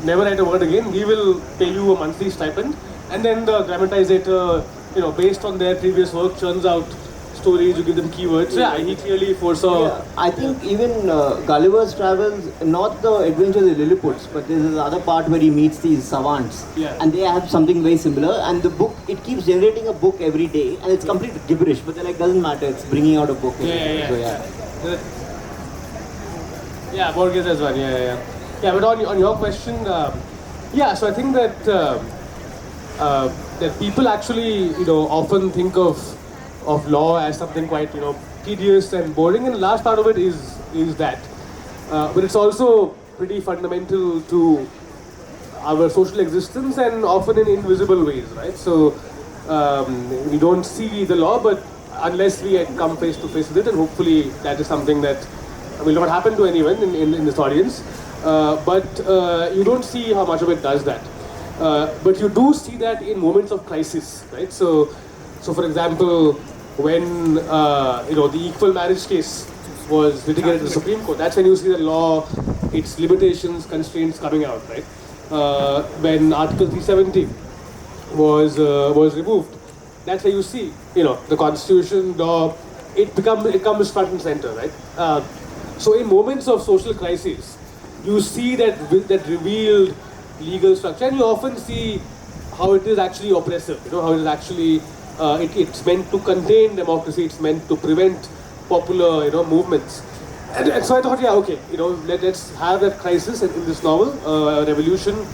never write a word again, we will pay you a monthly stipend. And then the dramatizer, based on their previous work, churns out stories, you give them keywords. Yeah, he clearly foresaw. Yeah, I think even Gulliver's Travels, not the Adventures of Lilliput's, but there's this other part where he meets these savants, Yeah. and they have something very similar. And the book, it keeps generating a book every day, and it's complete gibberish. But they're like, doesn't matter, it's bringing out a book. Yeah. So yeah. Yeah, Borges as well. Yeah. But on your question, so I think that that people actually often think of law as something quite tedious and boring, and the last part of it is that, but it's also pretty fundamental to our social existence and often in invisible ways, right? So we don't see the law, but unless we come face to face with it, and hopefully that is something that will not happen to anyone in this audience, but you don't see how much of it does that. But you do see that in moments of crisis, right? So for example, when the equal marriage case was litigated in the Supreme Court, that's when you see the law, its limitations, constraints coming out, right? When Article 370 was removed, that's where you see the Constitution, law, it comes front and center, right? So in moments of social crisis, you see that revealed legal structure, and you often see how it is actually oppressive, how it is actually, it's meant to contain democracy, it's meant to prevent popular, movements. And so I thought, okay, let's have that crisis in this novel, a revolution,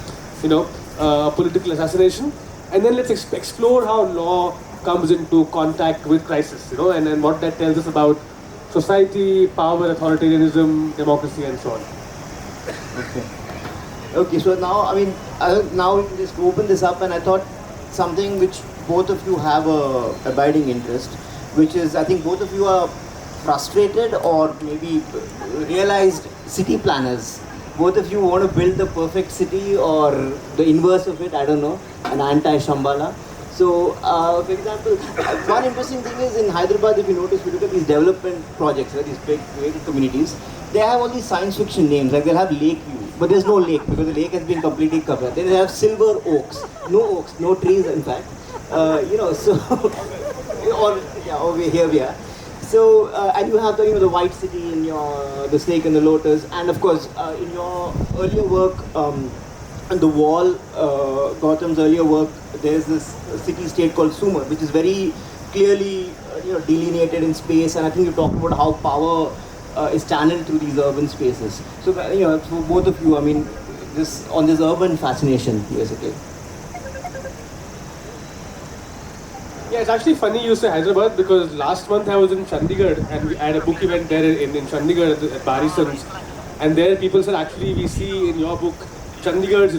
a political assassination, and then let's explore how law comes into contact with crisis, and what that tells us about society, power, authoritarianism, democracy, and so on. Okay, so now, now we can just open this up, and I thought something which both of you have a abiding interest, which is, I think both of you are frustrated or maybe realized city planners. Both of you want to build the perfect city or the inverse of it, I don't know, an anti-Shambhala. So, for example, one interesting thing is in Hyderabad, if you notice, we look at these development projects, right, these big creative communities, they have all these science fiction names, like they'll have Lakeview, but there's no lake because the lake has been completely covered. Then they have Silver Oaks, no trees in fact, so, over here we are. So, and you have the White City in the Snake and the Lotus, and of course, in your earlier work, on the wall, Gautam's earlier work, there's this city-state called Sumer, which is very clearly delineated in space, and I think you talk about how power is channeled through these urban spaces. So, for both of you, on this urban fascination, basically. Yeah, it's actually funny you say Hyderabad, because last month I was in Chandigarh and I had a book event there in Chandigarh at Barisans, and there people said, actually we see in your book Chandigarh's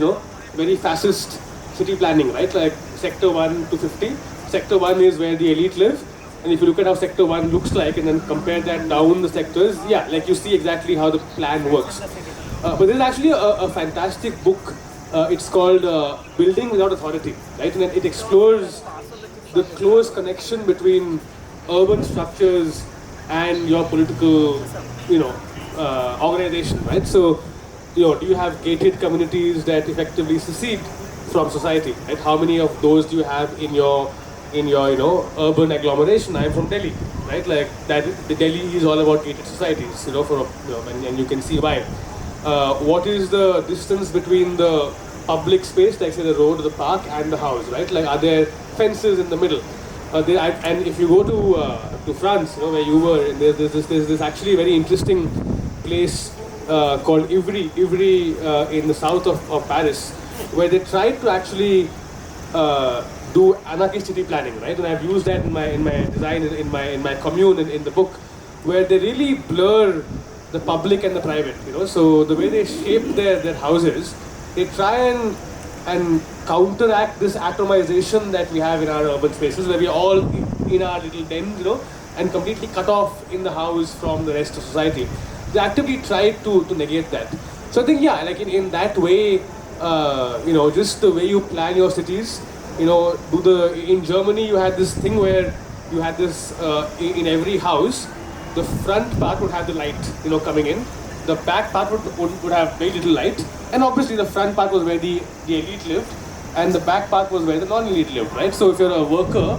very fascist city planning, right? Like Sector 1 to 50. Sector 1 is where the elite live, and if you look at how Sector 1 looks like and then compare that down the sectors, yeah, like you see exactly how the plan works. But there's actually a fantastic book, it's called Building Without Authority, right? And it explores the close connection between urban structures and your political, organization, right? So, do you have gated communities that effectively secede from society, right? How many of those do you have in your urban agglomeration? I'm from Delhi, right? Like that, the Delhi is all about gated societies, and you can see why. What is the distance between the public space, like say the road, the park, and the house, right? Like, are there fences in the middle? And if you go to France, where you were, and there's this actually very interesting place called Ivry in the south of Paris, where they tried to actually do anarchist city planning, right? And I've used that in my design, in my commune, in the book, where they really blur the public and the private, So the way they shape their houses, they try and counteract this atomization that we have in our urban spaces, where we're all in our little dens, and completely cut off in the house from the rest of society. They actively try to negate that. So I think, yeah, like in that way, just the way you plan your cities, in Germany you had this thing where you had this, in every house, the front part would have the light, coming in. the back part would have very little light, and obviously the front part was where the elite lived, and the back part was where the non-elite lived, right? So if you're a worker,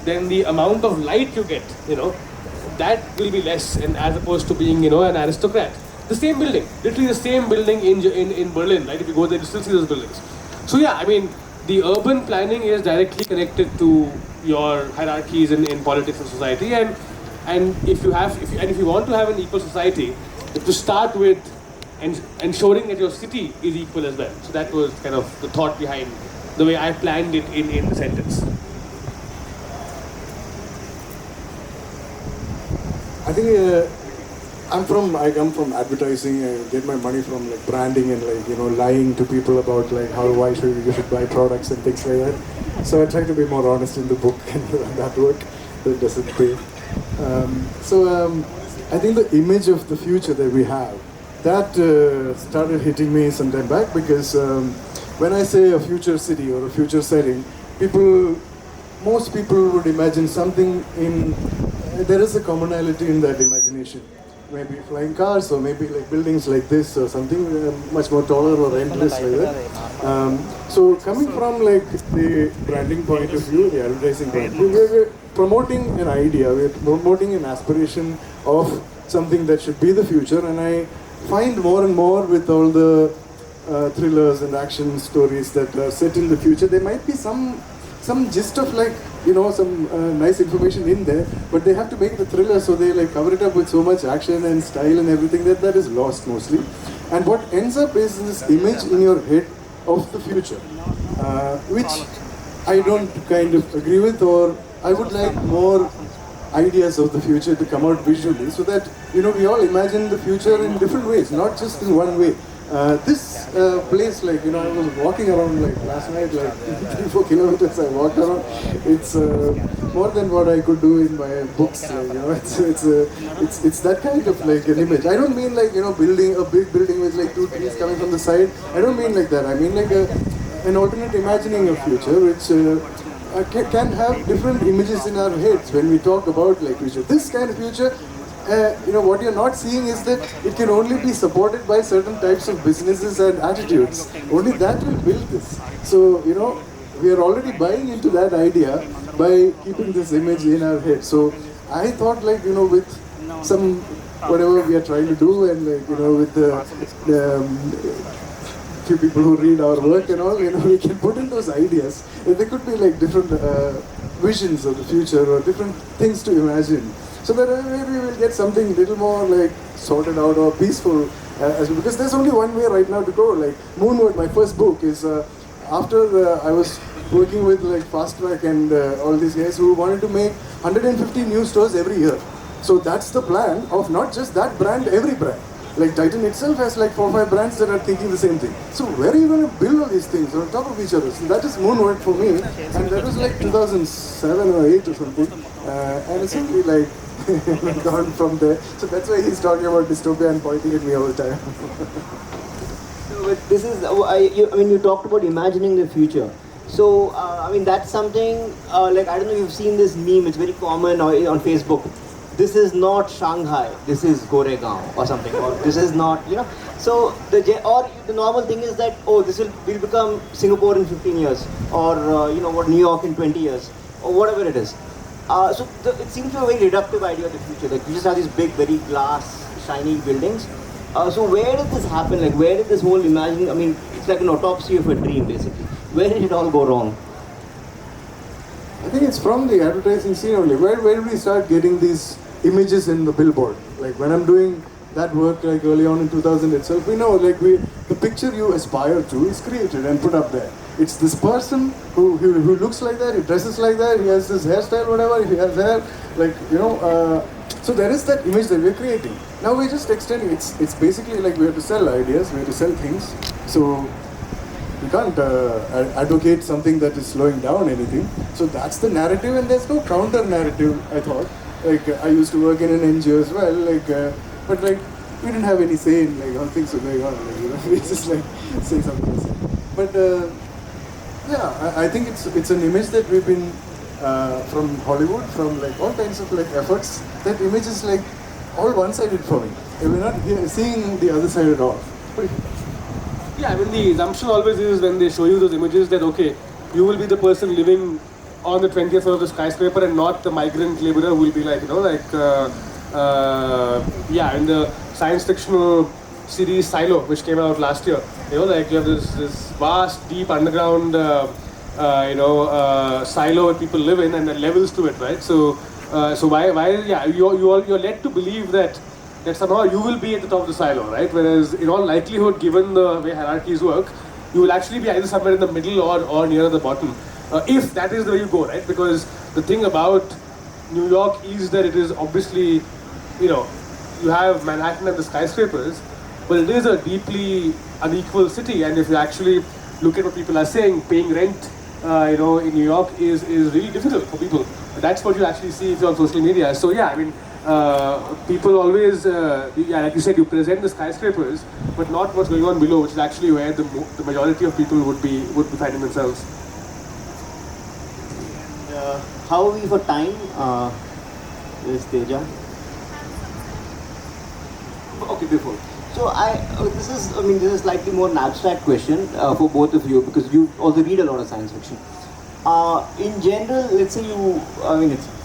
then the amount of light you get, that will be less, and as opposed to being, an aristocrat. The same building, literally the same building in Berlin, right? If you go there, you still see those buildings. So yeah, I mean, the urban planning is directly connected to your hierarchies in politics and society, and if you want to have an equal society, you have to start with ensuring that your city is equal as well. So that was kind of the thought behind the way I planned it in the sentence. I think I come from advertising. I get my money from like branding and lying to people about like why you should buy products and things like that. So I try to be more honest in the book and that work that doesn't pay. I think the image of the future that we have, that started hitting me some time back because when I say a future city or a future setting, most people would imagine something there is a commonality in that imagination. Maybe flying cars or maybe like buildings like this or something much more taller or endless like that. So coming from like the branding point of view, the advertising point of view, we're promoting an idea, we're promoting an aspiration of something that should be the future, and I find more and more with all the thrillers and action stories that are set in the future, there might be some gist of like some nice information in there, but they have to make the thriller, so they like cover it up with so much action and style and everything that is lost mostly. And what ends up is this image in your head of the future, which I don't kind of agree with, or I would like more ideas of the future to come out visually, so that we all imagine the future in different ways, not just in one way. This place, like I was walking around like last night, like 3-4 kilometers I walked around. It's more than what I could do in my books. It's that kind of like an image. I don't mean like building a big building with like 2 trees coming from the side. I don't mean like that. I mean like an alternate imagining of future, which can have different images in our heads when we talk about like future. This kind of future. What you're not seeing is that it can only be supported by certain types of businesses and attitudes. Only that will build this. So, we are already buying into that idea by keeping this image in our head. So, I thought like, with some, whatever we are trying to do and like, with the few people who read our work and all, we can put in those ideas. There could be like different visions of the future or different things to imagine. So that maybe we'll get something a little more like sorted out or peaceful, because there's only one way right now to go. Like Moonward, my first book, is after I was working with like Fast Track and all these guys who wanted to make 150 new stores every year. So that's the plan of not just that brand, every brand. Like Titan itself has like 4 or 5 brands that are thinking the same thing. So where are you going to build all these things on top of each other? So that is Moonward for me, and that was like 2007 or 8 or something, and it's only like gone from there. So that's why he's talking about dystopia and pointing at me all the time. So, but this is, you talked about imagining the future. So, that's something, like, I don't know if you've seen this meme, it's very common on Facebook. This is not Shanghai, this is Goregaon or something, or this is not, So, the normal thing is that, we'll become Singapore in 15 years, or, New York in 20 years, or whatever it is. It seems to be a very reductive idea of the future. Like, you just have these big, very glass, shiny buildings. So where did this happen? Like, where did this whole imagining, it's like an autopsy of a dream, basically. Where did it all go wrong? I think it's from the advertising scene only. Where did we start getting these images in the billboard? Like, when I'm doing that work, like early on in 2000 itself, we know, like, the picture you aspire to is created and put up there. It's this person who looks like that, he dresses like that, he has this hairstyle, whatever, he has hair, like, so there is that image that we're creating. Now we're just extending, it's basically like we have to sell ideas, we have to sell things, so we can't advocate something that is slowing down anything. So that's the narrative, and there's no counter narrative, I thought. Like, I used to work in an NGO as well, like, but like, we didn't have any say in like how things were going on, like, we just like say something else. But yeah, I think it's an image that we've been from Hollywood, from like all kinds of like efforts. That image is like all one-sided for me. We're not seeing the other side at all. Yeah, I mean the assumption always is when they show you those images that okay, you will be the person living on the 20th floor of the skyscraper and not the migrant laborer who will be like, yeah, in the science fictional series Silo, which came out last year, like you have this vast, deep underground, silo that people live in, and there are levels to it, right? So why, yeah, you're led to believe that somehow you will be at the top of the silo, right? Whereas in all likelihood, given the way hierarchies work, you will actually be either somewhere in the middle or near the bottom, if that is the way you go, right? Because the thing about New York is that it is obviously, you have Manhattan and the skyscrapers, but it is a deeply unequal city. And if you actually look at what people are saying, paying rent, in New York is really difficult for people. That's what you actually see if you're on social media. So yeah, I mean, people always, like you said, you present the skyscrapers, but not what's going on below, which is actually where the majority of people would be finding themselves. How are we for time? Is Teja? Okay, before. So this is slightly more an abstract question for both of you, because you also read a lot of science fiction. In general, let's say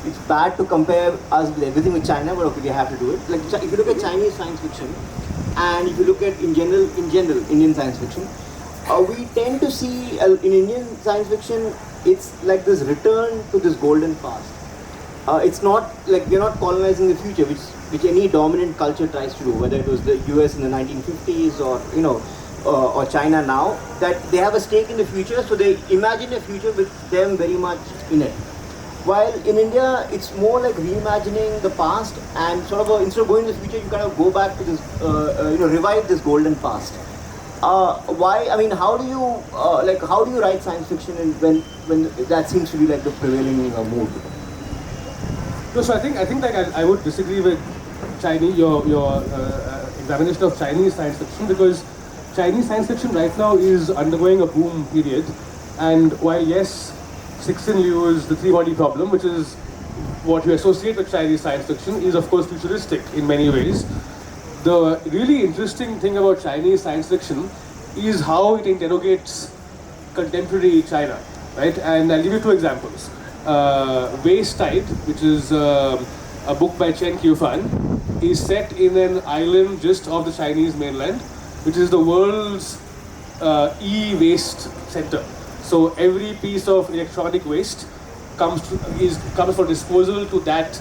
it's bad to compare us with everything with China, but okay, we have to do it. Like if you look at Chinese science fiction, and if you look at in general Indian science fiction, we tend to see in Indian science fiction, it's like this return to this golden past. It's not like we're not colonizing the future, which any dominant culture tries to do, whether it was the US in the 1950s or China now, that they have a stake in the future, so they imagine a future with them very much in it. While in India, it's more like reimagining the past and sort of instead of going to the future, you kind of go back to this, revive this golden past. Why? I mean, how do you write science fiction when that seems to be like the prevailing mood? No, so I think like I would disagree with Chinese your examination of Chinese science fiction, because Chinese science fiction right now is undergoing a boom period, and while yes, Cixin Liu's The Three-Body Problem, which is what you associate with Chinese science fiction, is of course futuristic in many ways. The really interesting thing about Chinese science fiction is how it interrogates contemporary China, right? And I'll give you two examples. Waste Tide, which is a book by Chen Qiufan, is set in an island just off the Chinese mainland, which is the world's e-waste center. So every piece of electronic waste comes for disposal to that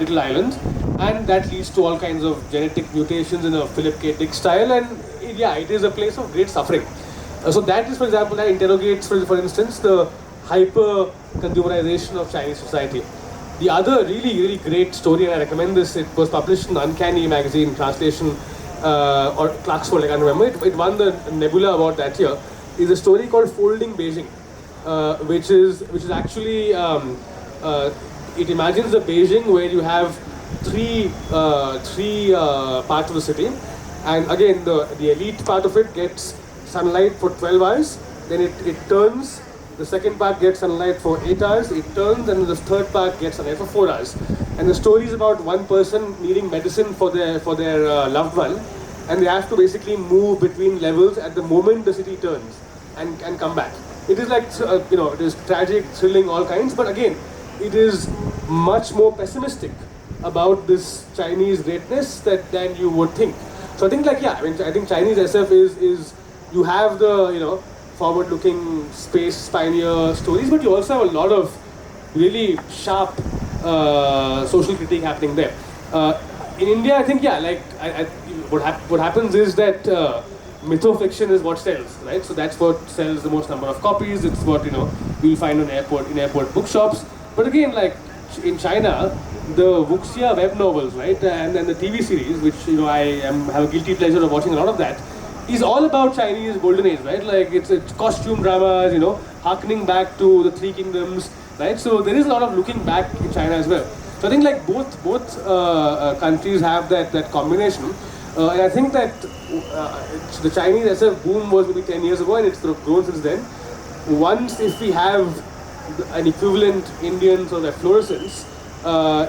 little island, and that leads to all kinds of genetic mutations in a Philip K. Dick style, and it is a place of great suffering. So that is, for example, that interrogates, for instance, the hyper-consumerization of Chinese society. The other really, really great story, and I recommend this, it was published in Uncanny magazine, translation, or Clarksford, I can't remember, it won the Nebula Award that year, is a story called Folding Beijing, which is actually, it imagines a Beijing where you have three parts of the city, and again the elite part of it gets sunlight for 12 hours, then it turns, the second part gets sunlight for 8 hours, it turns, and the third part gets sunlight for 4 hours. And the story is about one person needing medicine for their loved one, and they have to basically move between levels at the moment the city turns and come back. It is like, it is tragic, thrilling, all kinds, but again, it is much more pessimistic about this Chinese greatness than you would think. So I think I think Chinese SF is you have the, forward-looking space pioneer stories, but you also have a lot of really sharp social critique happening there. In India, I think, what happens is that mythofiction is what sells, right? So that's what sells the most number of copies. It's what you'll find in airport bookshops. But again, like in China, the wuxia web novels, right, and the TV series, which I have a guilty pleasure of watching a lot of that, is all about Chinese golden age, right? Like it's costume dramas, harkening back to the Three Kingdoms, right? So there is a lot of looking back in China as well. So I think like both countries have that combination, and I think that the Chinese SF boom was maybe 10 years ago, and it's sort of grown since then. Once, if we have an equivalent Indian sort of efflorescence,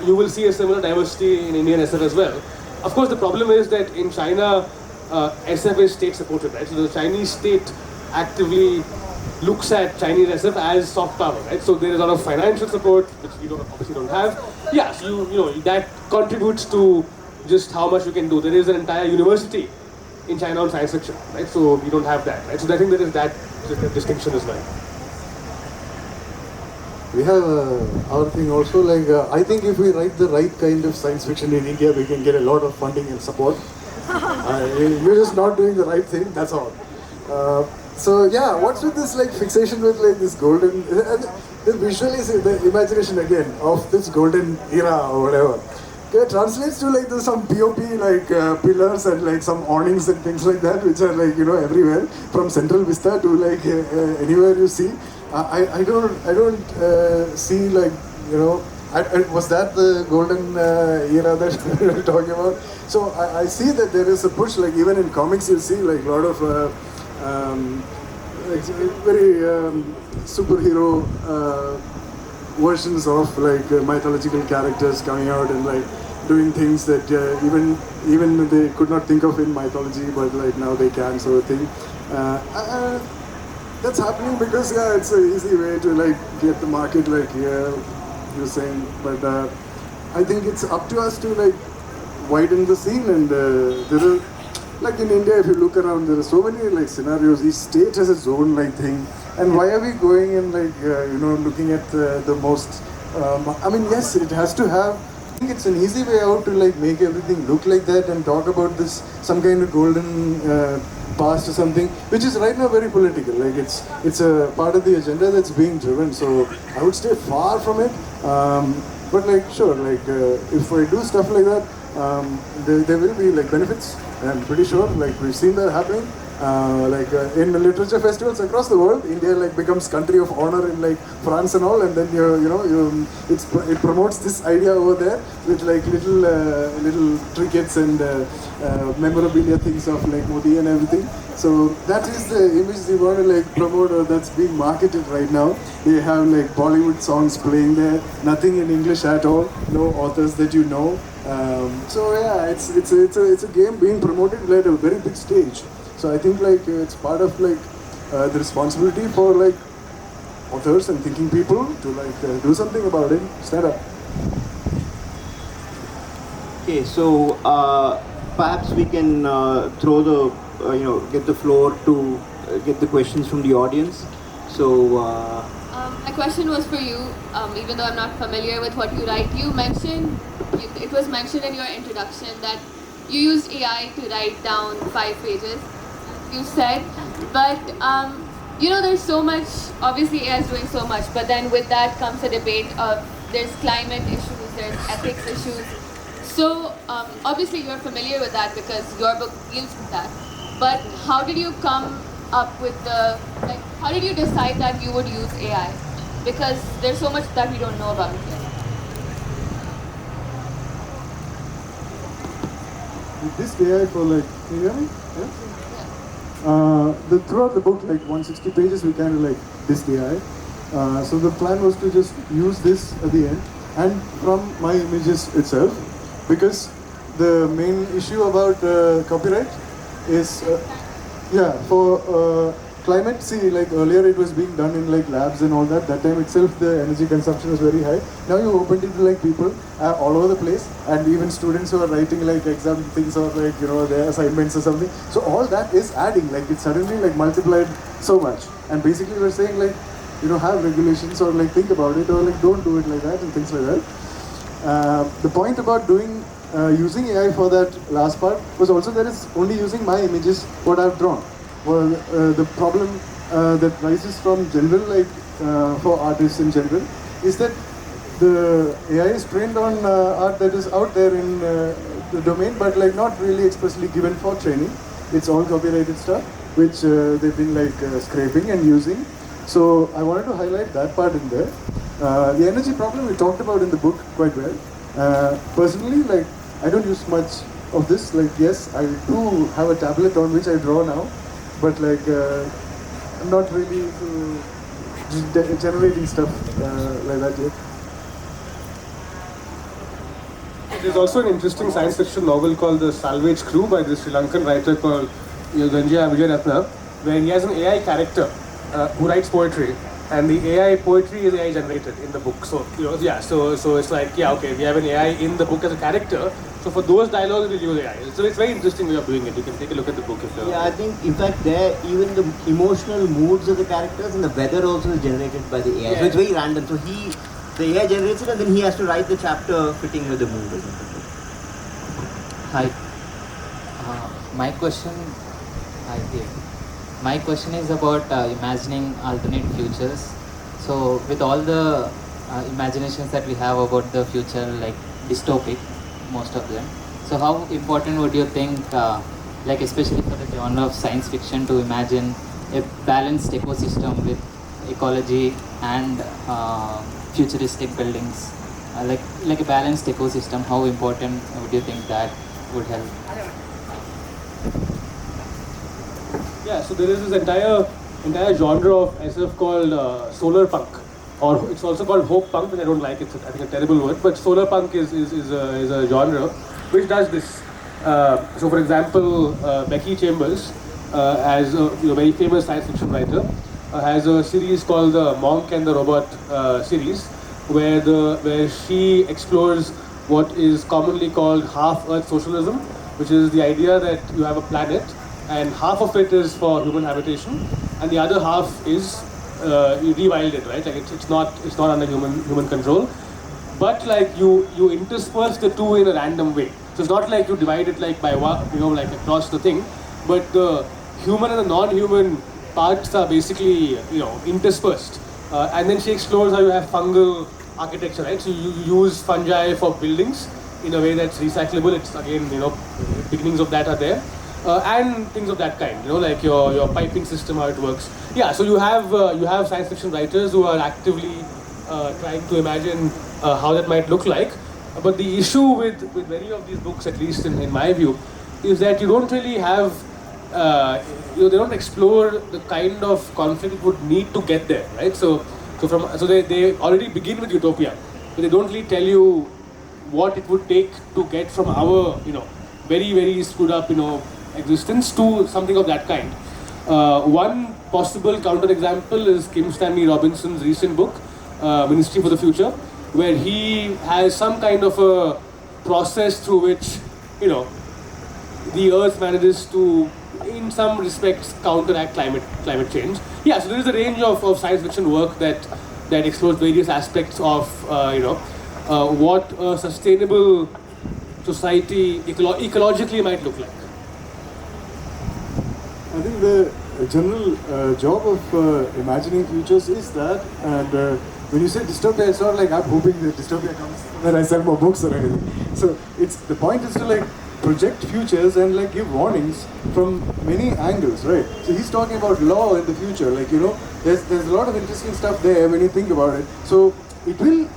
you will see a similar diversity in Indian SF as well. Of course, the problem is that in China, SF is state supported, right? So the Chinese state actively looks at Chinese SF as soft power, right? So there is a lot of financial support, which we obviously don't have. Yeah, so you know that contributes to just how much you can do. There is an entire university in China on science fiction, right? So we don't have that, right? So I think there is that distinction as well. We have our thing also, like I think if we write the right kind of science fiction in India, we can get a lot of funding and support. You're just not doing the right thing, that's all. So yeah, what's with this like fixation with like this golden, the visually the imagination again of this golden era or whatever. It translates to like there's some POP like pillars and like some awnings and things like that, which are like, you know, everywhere from Central Vista to like anywhere you see. I don't see like, you know, was that the golden era that we were talking about? So I see that there is a push, like even in comics you see like a lot of like very superhero versions of like mythological characters coming out and like doing things that even they could not think of in mythology, but like now they can, sort of thing. That's happening because yeah, it's an easy way to like get the market, like you're saying. But I think it's up to us to like widen the scene, and there are, like in India, if you look around, there are so many like scenarios. Each state has its own like thing, and why are we going and like you know, looking at the most? I mean, yes, it has to have. I think it's an easy way out to like make everything look like that and talk about this some kind of golden past or something, which is right now very political. Like it's a part of the agenda that's being driven. So I would stay far from it. But like sure, like if I do stuff like that, there will be like benefits. I'm pretty sure. Like we've seen that happening. In the literature festivals across the world, India like becomes country of honor in like France and all, and then it promotes this idea over there with like little trinkets and memorabilia things of like Modi and everything. So that is the image they want to like promote, or that's being marketed right now. They have like Bollywood songs playing there, nothing in English at all, no authors that you know. So yeah, it's a game being promoted at a very big stage. So I think like it's part of like the responsibility for like authors and thinking people to like do something about it. Stand up. Okay, so perhaps we can throw the get the floor to get the questions from the audience. So my question was for you. Even though I'm not familiar with what you write, it was mentioned in your introduction that you used AI to write down 5 pages. You said, but there's so much. Obviously, AI is doing so much, but then with that comes a debate of there's climate issues, there's ethics issues. So obviously, you're familiar with that because your book deals with that. But how did you come up with how did you decide that you would use AI? Because there's so much that we don't know about it yet. This AI for like, can you hear me? Yeah? Throughout the book, like 160 pages, we kind of like this AI. So the plan was to just use this at the end and from my images itself, because the main issue about copyright is for climate. See, like earlier it was being done in like labs and all that. That time itself the energy consumption was very high. Now you opened it to like people all over the place, and even students who are writing like exam things or like their assignments or something. So all that is adding, like it's suddenly like multiplied so much. And basically we're saying like have regulations or like think about it, or like don't do it like that and things like that. The point about using AI for that last part was also that it's only using my images what I've drawn. Well, the problem that rises from general, like for artists in general, is that the AI is trained on art that is out there in the domain, but like not really expressly given for training. It's all copyrighted stuff, which they've been like scraping and using. So I wanted to highlight that part in there. The energy problem we talked about in the book quite well. Personally, like I don't use much of this. Like yes, I do have a tablet on which I draw now. But like, I'm not really into generating stuff like that yet. There's also an interesting science fiction novel called The Salvage Crew by this Sri Lankan writer called Ganjaya Vijayaratna, where he has an AI character who writes poetry, and the AI poetry is AI generated in the book. So so it's like, yeah, okay, we have an AI in the book as a character. So for those dialogues, we'll use AI. So it's very interesting way of doing it. You can take a look at the book if you're... Yeah, I think in fact there even the emotional moods of the characters and the weather also is generated by the AI. Yeah. So it's very random. So the AI generates it and then he has to write the chapter fitting with the mood or something. Hi. My question, hi dear. My question is about imagining alternate futures. So with all the imaginations that we have about the future, like dystopic, most of them. So how important would you think, like especially for the genre of science fiction, to imagine a balanced ecosystem with ecology and futuristic buildings, like a balanced ecosystem? How important would you think that would help? Yeah, so there is this entire genre of SF called solar punk, or it's also called hope punk, and I don't like it. I think a terrible word, but solar punk is a genre which does this. So, for example, Becky Chambers, as a very famous science fiction writer, has a series called the Monk and the Robot series, where she explores what is commonly called half-Earth socialism, which is the idea that you have a planet and half of it is for human habitation, and the other half is you rewild it, right? Like it's not under human control, but like you intersperse the two in a random way. So it's not like you divide it like by one, like across the thing, but the human and the non-human parts are basically interspersed. And then she explores how you have fungal architecture, right? So you use fungi for buildings in a way that's recyclable. It's again, beginnings of that are there. And things of that kind, like your piping system, how it works. Yeah, so you have science fiction writers who are actively trying to imagine how that might look like. But the issue with many of these books, at least in my view, is that you don't really have, they don't explore the kind of conflict it would need to get there, right? So they already begin with utopia, but they don't really tell you what it would take to get from our, very, very screwed up, existence to something of that kind. One possible counterexample is Kim Stanley Robinson's recent book, Ministry for the Future, where he has some kind of a process through which, the Earth manages to, in some respects, counteract climate change. Yeah, so there is a range of science fiction work that explores various aspects of, what a sustainable society ecologically might look like. I think the general job of imagining futures is that, and when you say dystopia, it's not like I'm hoping that dystopia comes when I sell more books or anything. So the point is to project futures and give warnings from many angles, right? So he's talking about law in the future, there's a lot of interesting stuff there when you think about it. So it will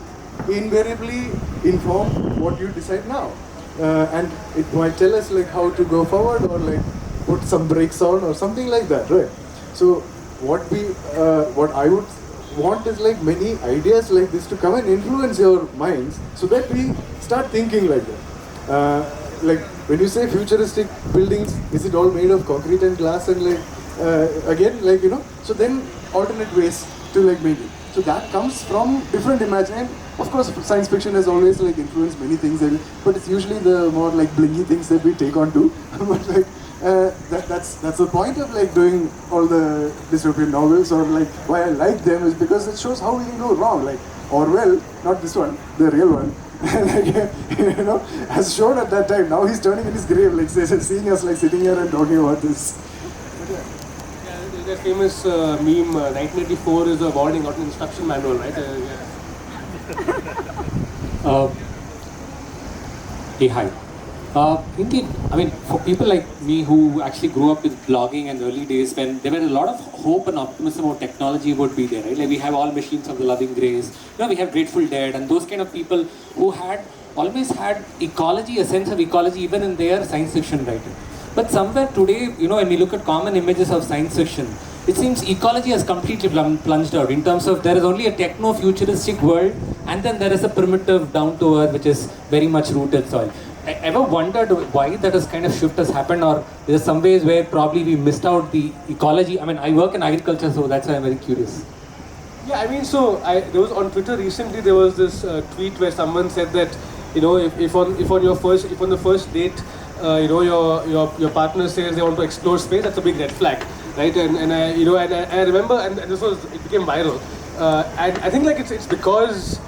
invariably inform what you decide now, and it might tell us how to go forward or put some brakes on or something like that, right? So what I would want is many ideas like this to come and influence your minds so that we start thinking like that. When you say futuristic buildings, is it all made of concrete and glass and so then alternate ways to make it. So that comes from different imagination. Of course, science fiction has always influenced many things, but it's usually the more blingy things that we take on to. But that's the point of doing all the dystopian novels, or why I like them is because it shows how we can go wrong. Orwell, not this one, the real one, has shown at that time. Now he's turning in his grave, seeing us sitting here and talking about this. Yeah, that famous meme, 1984 is a warning, not an instruction manual, right? Hey, hi. Indeed, for people like me who actually grew up with blogging and early days when there were a lot of hope and optimism about technology would be there, right? We have all machines of the loving grace, we have Grateful Dead and those kind of people who had always had ecology, a sense of ecology even in their science fiction writing. But somewhere today, when we look at common images of science fiction, it seems ecology has completely plunged out in terms of there is only a techno-futuristic world, and then there is a primitive down-to-earth which is very much rooted soil. I ever wondered why that is kind of shift has happened, or there's some ways where probably we missed out the ecology? I mean, I work in agriculture, so that's why I'm very curious. Yeah, I mean, so there was on Twitter recently. There was this tweet where someone said that, you know, if on the first date, you know, your partner says they want to explore space, that's a big red flag, right? And I, you know, and I remember, and it became viral, and I think like it's because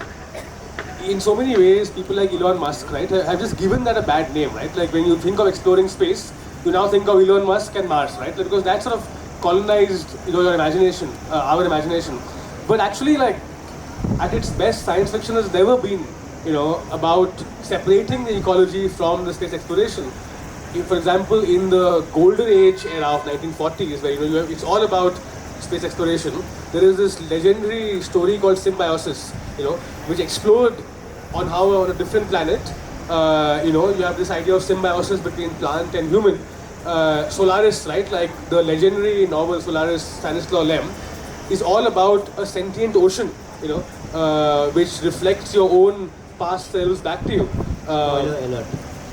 in so many ways people like Elon Musk, right, have just given that a bad name, right? Like when you think of exploring space, you now think of Elon Musk and Mars, right? Because that sort of colonized, you know, your imagination, our imagination. But actually, like, at its best, science fiction has never been, you know, about separating the ecology from the space exploration. For example, in the golden age era of 1940s, where, you know, it's all about space exploration, there is this legendary story called Symbiosis, you know, which explored on how on a different planet, you know, you have this idea of symbiosis between plant and human. Solaris, right, like the legendary novel Solaris, Stanislaw Lem, is all about a sentient ocean, you know, which reflects your own past selves back to you. Spoiler alert.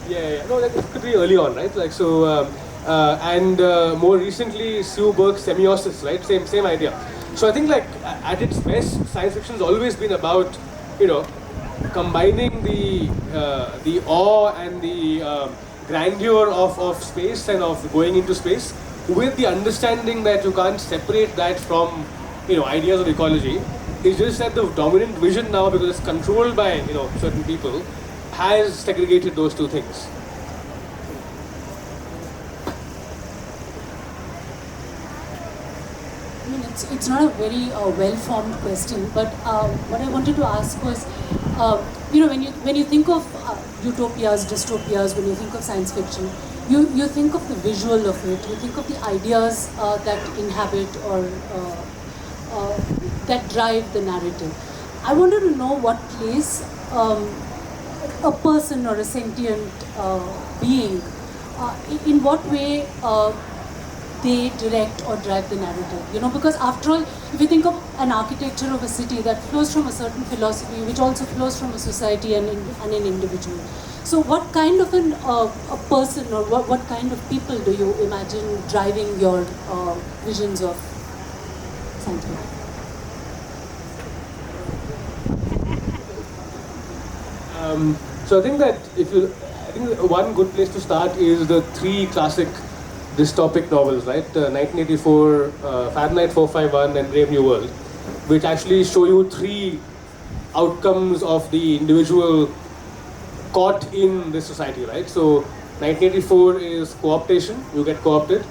Yeah. No, that could be early on, right? Like so, and more recently, Sue Burke's Semiosis, right? Same idea. So I think like at its best, science fiction has always been about, you know, combining the awe and the grandeur of space and of going into space with the understanding that you can't separate that from, you know, ideas of ecology. It's just that the dominant vision now, because it's controlled by, you know, certain people, has segregated those two things. I mean, it's not a very well-formed question, but what I wanted to ask was, you know, when you think of utopias, dystopias, when you think of science fiction, you think of the visual of it, you think of the ideas that inhabit or that drive the narrative. I wanted to know what place a person or a sentient being, in what way they direct or drive the narrative. You know, because after all, if you think of an architecture of a city that flows from a certain philosophy, which also flows from a society and an individual. So what kind of a person or what kind of people do you imagine driving your visions of science fiction? So I think that one good place to start is the three classic dystopic novels, right? 1984, Fahrenheit 451, and Brave New World, which actually show you three outcomes of the individual caught in this society, right? So 1984 is co-optation, you get co-opted.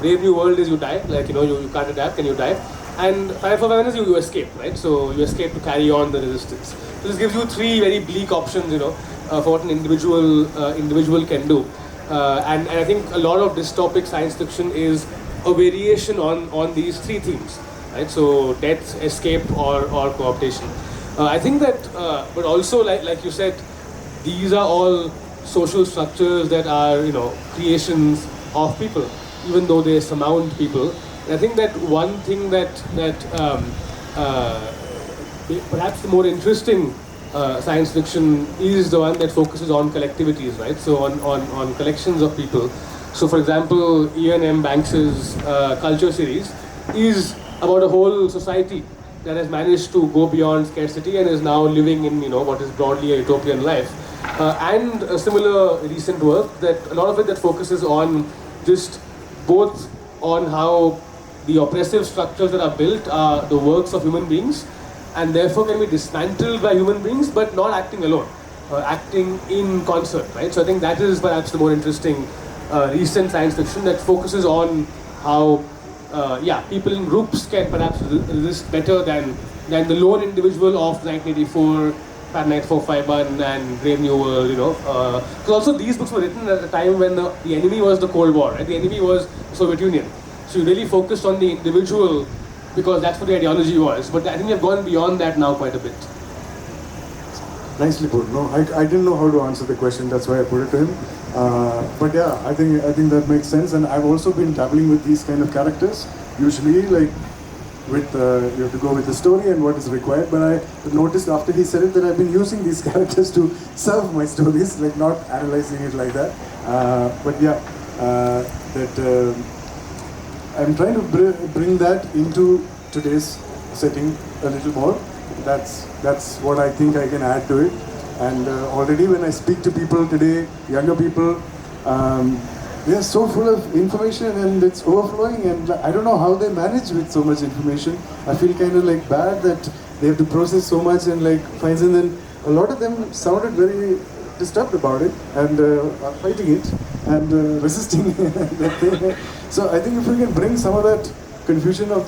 Brave New World is you die, like, you know, you can't adapt and you die. And Fahrenheit 451 is you escape, right? So you escape to carry on the resistance. So this gives you three very bleak options, you know, for what an individual can do. And I think a lot of dystopic science fiction is a variation on these three themes, right? So death, escape, or co-optation. I think that, but also like you said, these are all social structures that are, you know, creations of people, even though they surmount people. And I think that one thing that perhaps the more interesting science fiction is the one that focuses on collectivities, right? So on collections of people. So for example, Ian M. Banks's Culture series is about a whole society that has managed to go beyond scarcity and is now living in, you know, what is broadly a utopian life. And a similar recent work, that a lot of it that focuses on just both on how the oppressive structures that are built are the works of human beings and therefore can be dismantled by human beings, but not acting alone, acting in concert, right? So I think that is perhaps the more interesting recent science fiction that focuses on how, people in groups can perhaps resist better than the lone individual of 1984, Fahrenheit 451, and Brave New World, you know. Because also these books were written at a time when the enemy was the Cold War, right? The enemy was the Soviet Union. So you really focused on the individual because that's what the ideology was. But I think we've gone beyond that now quite a bit. Nicely put. No, I didn't know how to answer the question. That's why I put it to him. But yeah, I think that makes sense. And I've also been dabbling with these kind of characters. usually like with you have to go with the story and what is required. But I noticed after he said it that I've been using these characters to serve my stories, like not analyzing it like that. But yeah, I'm trying to bring that into today's setting a little more. That's what I think I can add to it. And already when I speak to people today, younger people, they are so full of information and it's overflowing, and I don't know how they manage with so much information. I feel kind of like bad that they have to process so much and like find, and then a lot of them sounded very disturbed about it and are fighting it and resisting that thing. So I think if we can bring some of that confusion of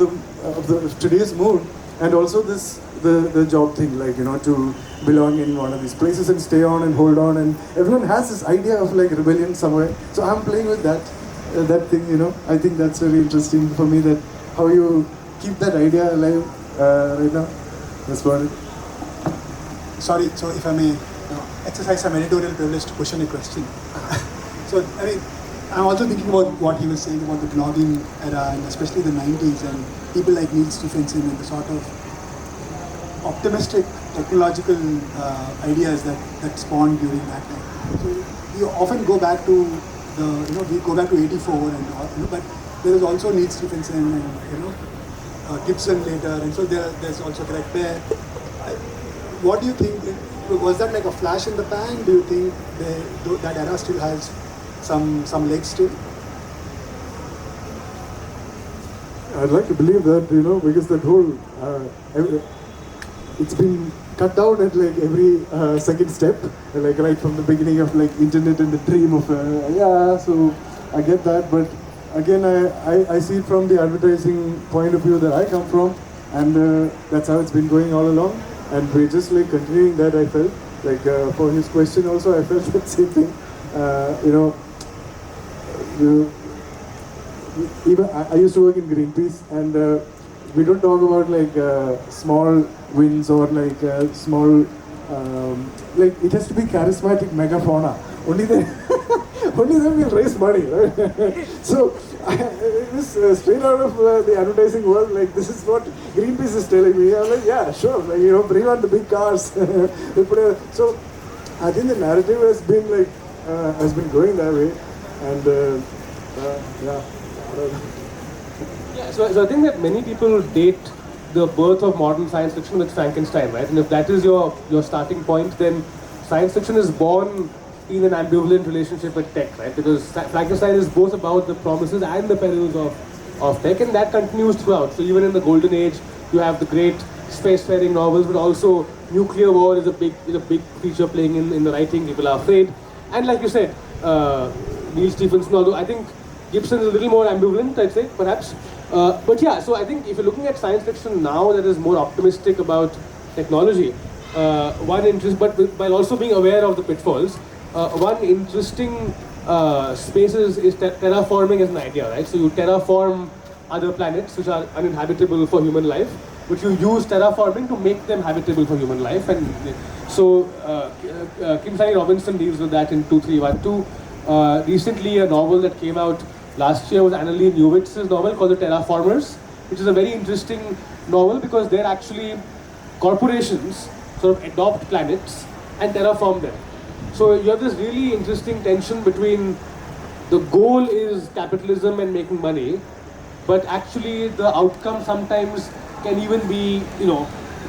today's mood, and also the job thing, like, you know, to belong in one of these places and stay on and hold on, and everyone has this idea of like rebellion somewhere. So I'm playing with that thing, you know. I think that's very interesting for me, that how you keep that idea alive right now. That's about it. Sorry, so if I may exercise some editorial privilege to question a question. So, I mean, I'm also thinking about what he was saying about the blogging era, and especially the 90s, and people like Neil Stephenson and the sort of optimistic technological ideas that spawned during that time. So you often go back to we go back to 84 and all, but there is also Neil Stephenson and, Gibson later, and so there's also Greg Bear. What do you think? Was that like a flash in the pan? Do you think that era still has some legs still? I'd like to believe that, you know, because that whole it's been cut down at like every second step, like right from the beginning of like internet and the dream of so I get that, but again I see it from the advertising point of view that I come from, and that's how it's been going all along, and we're just like continuing that. I felt like for his question also I felt that same thing. Even I used to work in Greenpeace, and we don't talk about like small wins or like small like it has to be charismatic megafauna. Only then we'll raise money, right? So it was straight out of the advertising world. Like, this is what Greenpeace is telling me. I'm like, yeah, sure. Like, you know, bring on the big cars. So I think the narrative has been like has been going that way, and yeah. Yeah, so I think that many people date the birth of modern science fiction with Frankenstein, right? And if that is your starting point, then science fiction is born in an ambivalent relationship with tech, right? Because Frankenstein is both about the promises and the perils of tech, and that continues throughout. So even in the Golden Age, you have the great spacefaring novels, but also nuclear war is a big feature playing in the writing. People are afraid, and like you said, Neil Stephenson, although I think Gibson is a little more ambivalent, I'd say, perhaps. But yeah, so I think if you're looking at science fiction now that is more optimistic about technology, one interest, but while also being aware of the pitfalls, one interesting space is terraforming as an idea, right? So you terraform other planets which are uninhabitable for human life, but you use terraforming to make them habitable for human life. And so Kim Stanley Robinson deals with that in 2312. Recently, a novel that came out last year was Annalee Newitz's novel called The Terraformers, which is a very interesting novel because they're actually corporations sort of adopt planets and terraform them. So you have this really interesting tension between the goal is capitalism and making money, but actually the outcome sometimes can even be,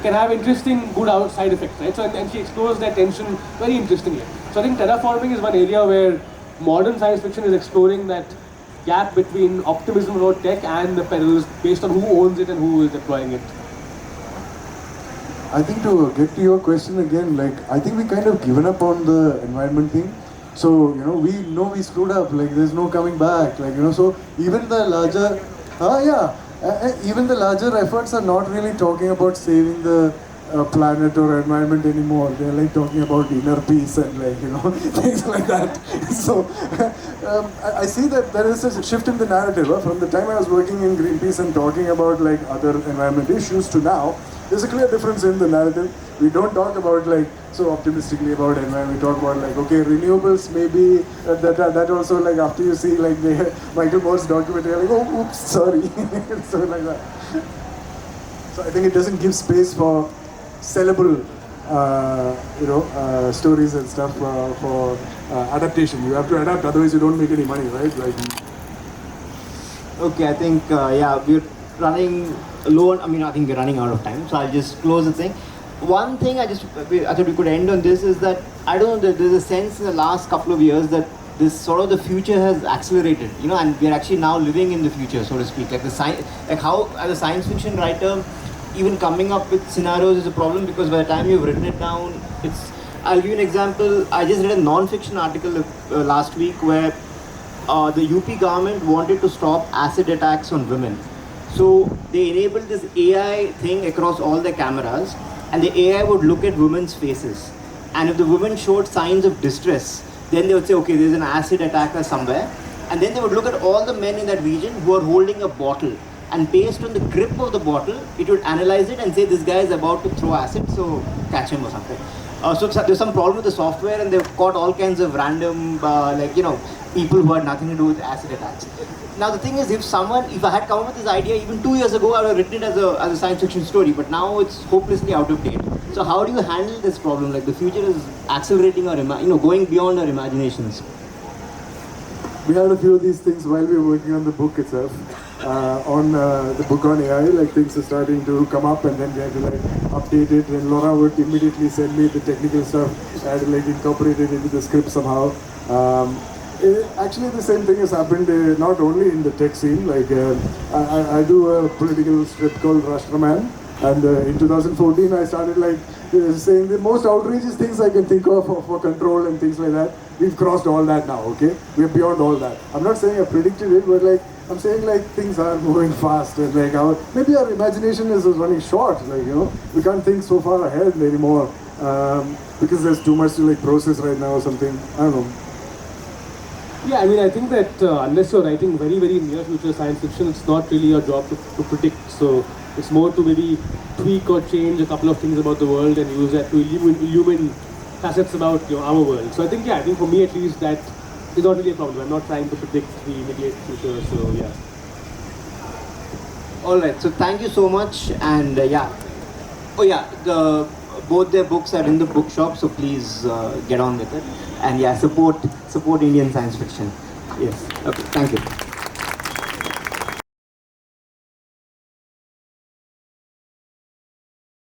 can have interesting good outside effects, right? So and she explores that tension very interestingly. So I think terraforming is one area where modern science fiction is exploring that gap between optimism about tech and the perils based on who owns it and who is deploying it. I think to get to your question again, like, I think we kind of given up on the environment thing. So, we know we screwed up, like there's no coming back, like, so even the larger, even the larger efforts are not really talking about saving the a planet or environment anymore. They're like talking about inner peace and like, you know, things like that. So I see that there is a shift in the narrative. From the time I was working in Greenpeace and talking about like other environment issues to now, there's a clear difference in the narrative. We don't talk about like so optimistically about environment. We talk about like, okay, renewables maybe that also like after you see like the Michael Moore's documentary, you're like, oh, oops, sorry. So like that. So I think it doesn't give space for sellable, stories and stuff for adaptation. You have to adapt, otherwise you don't make any money, right? Like. Okay, I think we're running low. I think we're running out of time, so I'll just close the thing. One thing I thought we could end on this is that I don't know. There's a sense in the last couple of years that this sort of the future has accelerated, and we're actually now living in the future, so to speak. Like how as a science fiction writer, even coming up with scenarios is a problem because by the time you've written it down, I'll give you an example. I just read a non-fiction article last week where the UP government wanted to stop acid attacks on women. So they enabled this AI thing across all the cameras, and the AI would look at women's faces. And if the women showed signs of distress, then they would say, okay, there's an acid attacker somewhere. And then they would look at all the men in that region who are holding a bottle. And based on the grip of the bottle, it would analyze it and say this guy is about to throw acid, so catch him or something. So there's some problem with the software, and they've caught all kinds of random, people who had nothing to do with acid attacks. Now the thing is, if I had come up with this idea even 2 years ago, I would have written it as a science fiction story, but now it's hopelessly out of date. So how do you handle this problem? Like the future is accelerating our, going beyond our imaginations. We had a few of these things while we were working on the book itself. On the book on AI, like things are starting to come up, and then we had to like update it, and Laura would immediately send me the technical stuff. I had to like incorporate it into the script somehow. Actually, the same thing has happened not only in the tech scene. Like I do a political script called Rashtraman, and in 2014 I started like saying the most outrageous things I can think of for control and things like that. We've crossed all that now. Okay, we're beyond all that. I'm not saying I predicted it, but like I'm saying like things are moving fast, and like maybe our imagination is running short. Like we can't think so far ahead anymore because there's too much to like process right now or something. I don't know. Yeah, I think that unless you're writing very, very near future science fiction, it's not really your job to predict. So it's more to maybe tweak or change a couple of things about the world and use that to illumine facets about our world. So I think for me at least that is not really a problem. I'm not trying to predict the immediate future. So yeah. All right. So thank you so much, and both their books are in the bookshop, so please get on with it. And support Indian science fiction. Yes. Okay. Thank you.